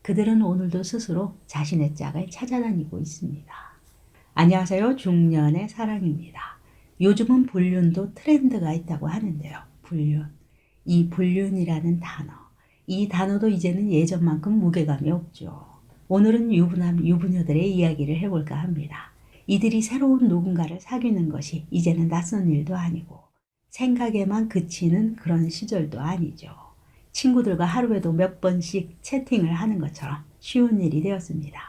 그들은 오늘도 스스로 자신의 짝을 찾아다니고 있습니다. 안녕하세요. 중년의 사랑입니다. 요즘은 불륜도 트렌드가 있다고 하는데요. 불륜. 이 불륜이라는 단어. 이 단어도 이제는 예전만큼 무게감이 없죠. 오늘은 유부남, 유부녀들의 이야기를 해볼까 합니다. 이들이 새로운 누군가를 사귀는 것이 이제는 낯선 일도 아니고 생각에만 그치는 그런 시절도 아니죠. 친구들과 하루에도 몇 번씩 채팅을 하는 것처럼 쉬운 일이 되었습니다.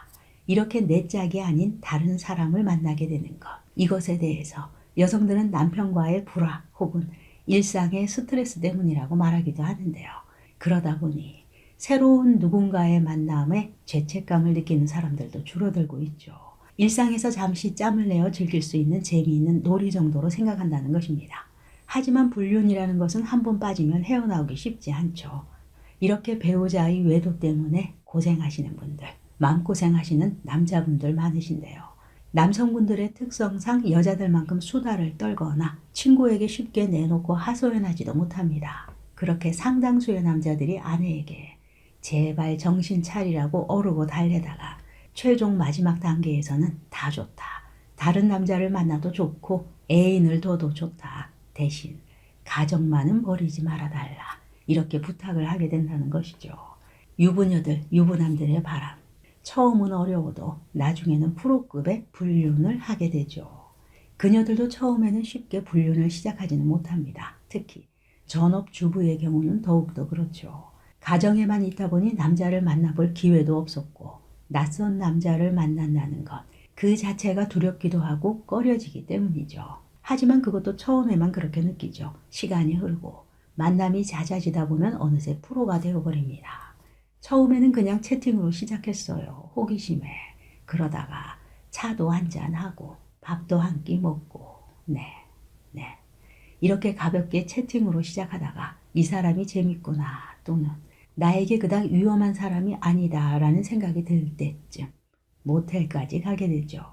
이렇게 내 짝이 아닌 다른 사람을 만나게 되는 것. 이것에 대해서 여성들은 남편과의 불화 혹은 일상의 스트레스 때문이라고 말하기도 하는데요. 그러다 보니 새로운 누군가의 만남에 죄책감을 느끼는 사람들도 줄어들고 있죠. 일상에서 잠시 짬을 내어 즐길 수 있는 재미있는 놀이 정도로 생각한다는 것입니다. 하지만 불륜이라는 것은 한 번 빠지면 헤어나오기 쉽지 않죠. 이렇게 배우자의 외도 때문에 고생하시는 분들, 마음고생하시는 남자분들 많으신데요. 남성분들의 특성상 여자들만큼 수다를 떨거나 친구에게 쉽게 내놓고 하소연하지도 못합니다. 그렇게 상당수의 남자들이 아내에게 제발 정신 차리라고 어르고 달래다가 최종 마지막 단계에서는 다 좋다. 다른 남자를 만나도 좋고 애인을 둬도 좋다. 대신 가정만은 버리지 말아달라. 이렇게 부탁을 하게 된다는 것이죠. 유부녀들, 유부남들의 바람. 처음은 어려워도 나중에는 프로급의 불륜을 하게 되죠. 그녀들도 처음에는 쉽게 불륜을 시작하지는 못합니다. 특히 전업주부의 경우는 더욱더 그렇죠. 가정에만 있다 보니 남자를 만나볼 기회도 없었고 낯선 남자를 만난다는 것, 그 자체가 두렵기도 하고 꺼려지기 때문이죠. 하지만 그것도 처음에만 그렇게 느끼죠. 시간이 흐르고 만남이 잦아지다 보면 어느새 프로가 되어버립니다. 처음에는 그냥 채팅으로 시작했어요. 호기심에. 그러다가 차도 한잔하고 밥도 한 끼 먹고 네. 이렇게 가볍게 채팅으로 시작하다가 이 사람이 재밌구나 또는 나에게 그닥 위험한 사람이 아니다 라는 생각이 들 때쯤 모텔까지 가게 되죠.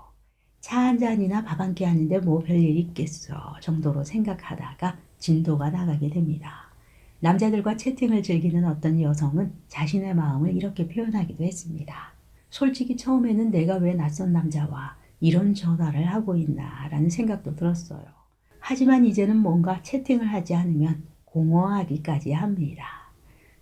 차 한 잔이나 밥 한 끼 하는데 뭐 별일 있겠어 정도로 생각하다가 진도가 나가게 됩니다. 남자들과 채팅을 즐기는 어떤 여성은 자신의 마음을 이렇게 표현하기도 했습니다. 솔직히 처음에는 내가 왜 낯선 남자와 이런 전화를 하고 있나 라는 생각도 들었어요. 하지만 이제는 뭔가 채팅을 하지 않으면 공허하기까지 합니다.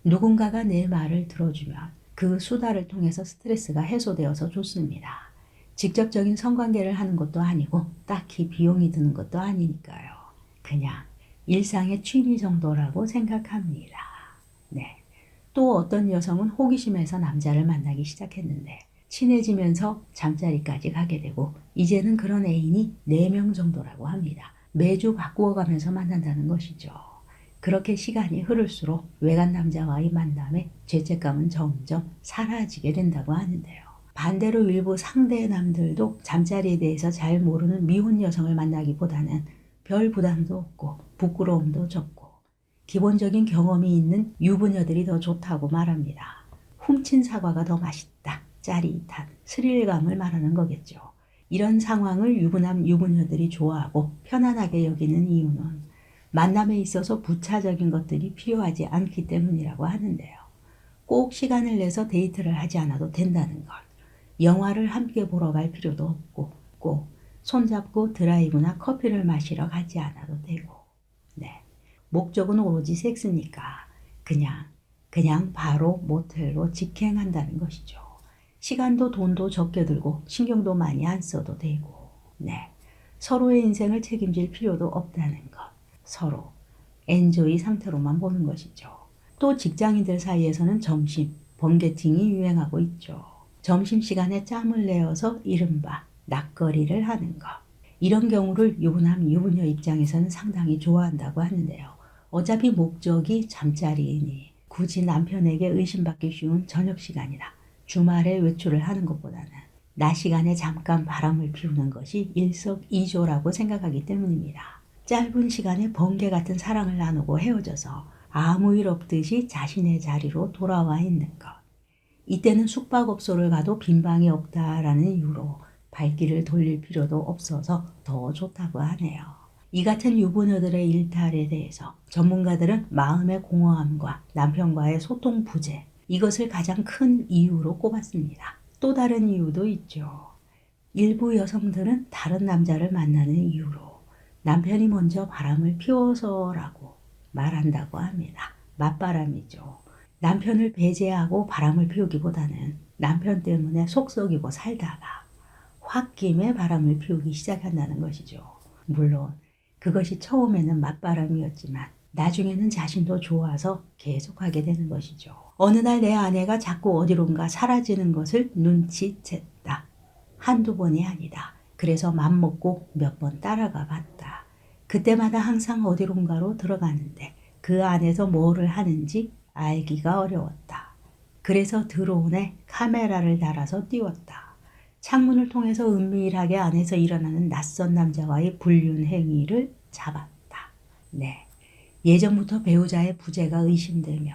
누군가가 내 말을 들어주면 그 수다를 통해서 스트레스가 해소되어서 좋습니다. 직접적인 성관계를 하는 것도 아니고 딱히 비용이 드는 것도 아니니까요. 그냥 일상의 취미 정도라고 생각합니다. 네. 또 어떤 여성은 호기심에서 남자를 만나기 시작했는데 친해지면서 잠자리까지 가게 되고 이제는 그런 애인이 4명 정도라고 합니다. 매주 바꾸어가면서 만난다는 것이죠. 그렇게 시간이 흐를수록 외간 남자와의 만남에 죄책감은 점점 사라지게 된다고 하는데요. 반대로 일부 상대 남들도 잠자리에 대해서 잘 모르는 미혼 여성을 만나기보다는 별 부담도 없고 부끄러움도 적고 기본적인 경험이 있는 유부녀들이 더 좋다고 말합니다. 훔친 사과가 더 맛있다. 짜릿한 스릴감을 말하는 거겠죠. 이런 상황을 유부남 유부녀들이 좋아하고 편안하게 여기는 이유는 만남에 있어서 부차적인 것들이 필요하지 않기 때문이라고 하는데요. 꼭 시간을 내서 데이트를 하지 않아도 된다는 것. 영화를 함께 보러 갈 필요도 없고 꼭 손잡고 드라이브나 커피를 마시러 가지 않아도 되고 네. 목적은 오로지 섹스니까 그냥 바로 모텔로 직행한다는 것이죠. 시간도 돈도 적게 들고 신경도 많이 안 써도 되고 네. 서로의 인생을 책임질 필요도 없다는 것. 서로 엔조이 상태로만 보는 것이죠. 또 직장인들 사이에서는 점심, 번개팅이 유행하고 있죠. 점심시간에 짬을 내어서 이른바 낙거리를 하는 것. 이런 경우를 유부남, 유부녀 입장에서는 상당히 좋아한다고 하는데요. 어차피 목적이 잠자리이니 굳이 남편에게 의심받기 쉬운 저녁시간이나 주말에 외출을 하는 것보다는 낮 시간에 잠깐 바람을 피우는 것이 일석이조라고 생각하기 때문입니다. 짧은 시간에 번개 같은 사랑을 나누고 헤어져서 아무 일 없듯이 자신의 자리로 돌아와 있는 것. 이때는 숙박업소를 가도 빈방이 없다라는 이유로 발길을 돌릴 필요도 없어서 더 좋다고 하네요. 이 같은 유부녀들의 일탈에 대해서 전문가들은 마음의 공허함과 남편과의 소통 부재, 이것을 가장 큰 이유로 꼽았습니다. 또 다른 이유도 있죠. 일부 여성들은 다른 남자를 만나는 이유로 남편이 먼저 바람을 피워서라고 말한다고 합니다. 맞바람이죠. 남편을 배제하고 바람을 피우기보다는 남편 때문에 속 썩이고 살다가 홧김에 바람을 피우기 시작한다는 것이죠. 물론 그것이 처음에는 맞바람이었지만 나중에는 자신도 좋아서 계속하게 되는 것이죠. 어느 날 내 아내가 자꾸 어디론가 사라지는 것을 눈치챘다. 한두 번이 아니다. 그래서 맘먹고 몇 번 따라가 봤다. 그때마다 항상 어디론가로 들어가는데 그 안에서 뭐를 하는지 알기가 어려웠다. 그래서 드론에 카메라를 달아서 띄웠다. 창문을 통해서 은밀하게 안에서 일어나는 낯선 남자와의 불륜 행위를 잡았다. 네. 예전부터 배우자의 부재가 의심되면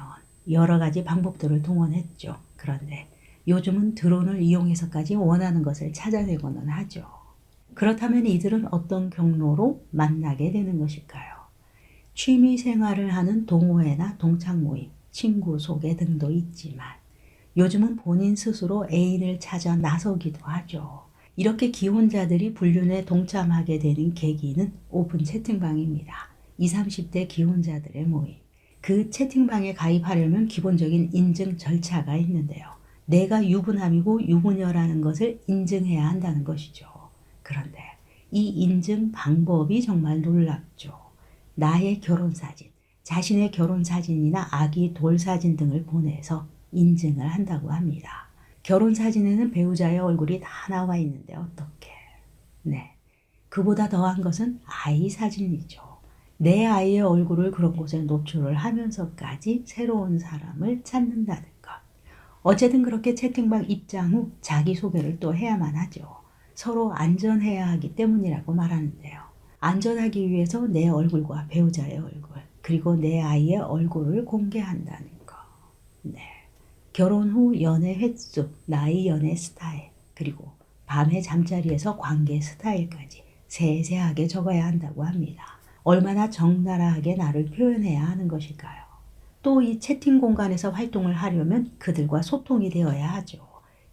여러 가지 방법들을 동원했죠. 그런데 요즘은 드론을 이용해서까지 원하는 것을 찾아내고는 하죠. 그렇다면 이들은 어떤 경로로 만나게 되는 것일까요? 취미 생활을 하는 동호회나 동창 모임, 친구 소개 등도 있지만 요즘은 본인 스스로 애인을 찾아 나서기도 하죠. 이렇게 기혼자들이 불륜에 동참하게 되는 계기는 오픈 채팅방입니다. 20, 30대 기혼자들의 모임. 그 채팅방에 가입하려면 기본적인 인증 절차가 있는데요. 내가 유부남이고 유부녀라는 것을 인증해야 한다는 것이죠. 그런데 이 인증 방법이 정말 놀랍죠. 나의 결혼사진, 자신의 결혼사진이나 아기 돌사진 등을 보내서 인증을 한다고 합니다. 결혼사진에는 배우자의 얼굴이 다 나와 있는데 어떻게? 네, 그보다 더한 것은 아이 사진이죠. 내 아이의 얼굴을 그런 곳에 노출을 하면서까지 새로운 사람을 찾는다는 것. 어쨌든 그렇게 채팅방 입장 후 자기소개를 또 해야만 하죠. 서로 안전해야 하기 때문이라고 말하는데요. 안전하기 위해서 내 얼굴과 배우자의 얼굴, 그리고 내 아이의 얼굴을 공개한다는 것. 네. 결혼 후 연애 횟수, 나이 연애 스타일, 그리고 밤의 잠자리에서 관계 스타일까지 세세하게 적어야 한다고 합니다. 얼마나 적나라하게 나를 표현해야 하는 것일까요? 또 이 채팅 공간에서 활동을 하려면 그들과 소통이 되어야 하죠.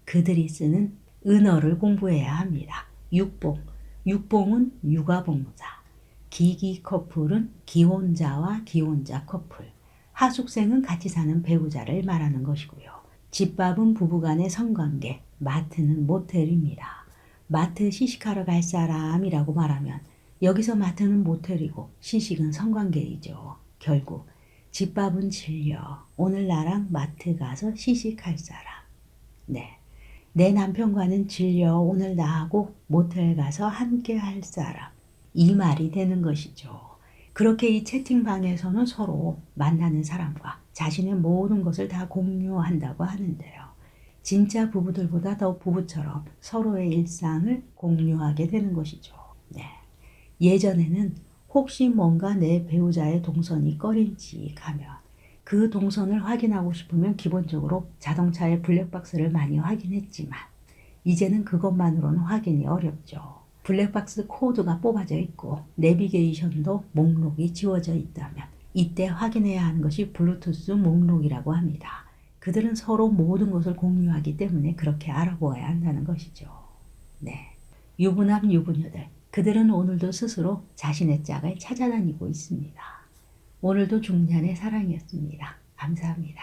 그들이 쓰는 은어를 공부해야 합니다. 육봉, 육봉은 육아봉사, 기기 커플은 기혼자와 기혼자 커플, 하숙생은 같이 사는 배우자를 말하는 것이고요. 집밥은 부부간의 성관계, 마트는 모텔입니다. 마트 시식하러 갈 사람이라고 말하면 여기서 마트는 모텔이고 시식은 성관계이죠. 결국 집밥은 질려. 오늘 나랑 마트 가서 시식할 사람. 네. 내 남편과는 질려. 오늘 나하고 모텔 가서 함께 할 사람. 이 말이 되는 것이죠. 그렇게 이 채팅방에서는 서로 만나는 사람과 자신의 모든 것을 다 공유한다고 하는데요. 진짜 부부들보다 더 부부처럼 서로의 일상을 공유하게 되는 것이죠. 네. 예전에는 혹시 뭔가 내 배우자의 동선이 꺼림칙하면 그 동선을 확인하고 싶으면 기본적으로 자동차의 블랙박스를 많이 확인했지만 이제는 그것만으로는 확인이 어렵죠. 블랙박스 코드가 뽑아져 있고 내비게이션도 목록이 지워져 있다면 이때 확인해야 하는 것이 블루투스 목록이라고 합니다. 그들은 서로 모든 것을 공유하기 때문에 그렇게 알아보아야 한다는 것이죠. 네, 유부남 유부녀들, 그들은 오늘도 스스로 자신의 짝을 찾아다니고 있습니다. 오늘도 중년의 사랑이었습니다. 감사합니다.